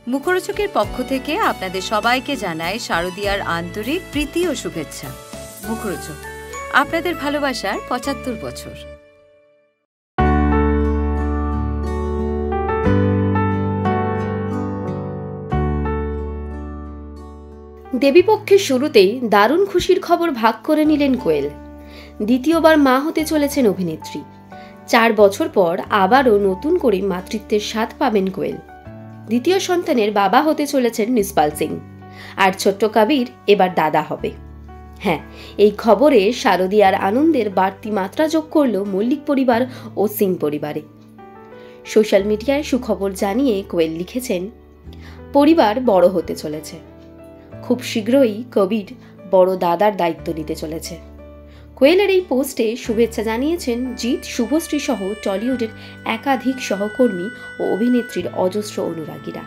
মুখরোচকের পক্ষ থেকে আপনাদের সবাইকে জানাই শারদীয়ার আন্তরিক প্রীতি ও শুভেচ্ছা। মুখরোচক, আপনাদের ভালোবাসার ৭৫ বছর। দেবীপক্ষের শুরুতেই দারুণ খুশির খবর ভাগ করে নিলেন কোয়েল। দ্বিতীয়বার মা হতে চলেছেন অভিনেত্রী। ৪ বছর পর আবারও নতুন করে মাতৃত্বের স্বাদ পাবেন কোয়েল। দ্বিতীয় সন্তানের বাবা হতে চলেছেন নিসপাল সিং, আর ছোট্ট কবির এবার দাদা হবে। হ্যাঁ, এই খবরে শারদীয়ার আনন্দের বাড়তি মাত্রা যোগ করল মল্লিক পরিবার ও সিং পরিবারে। সোশ্যাল মিডিয়ায় সুখবর জানিয়ে কোয়েল লিখেছেন, পরিবার বড় হতে চলেছে। খুব শীঘ্রই কবির বড় দাদার দায়িত্ব নিতে চলেছে। কোয়েলের এই পোস্টে শুভেচ্ছা জানিয়েছেন জিৎ, শুভশ্রী সহ টলিউডের একাধিক সহকর্মী ও অভিনেত্রীর অজস্র অনুরাগীরা।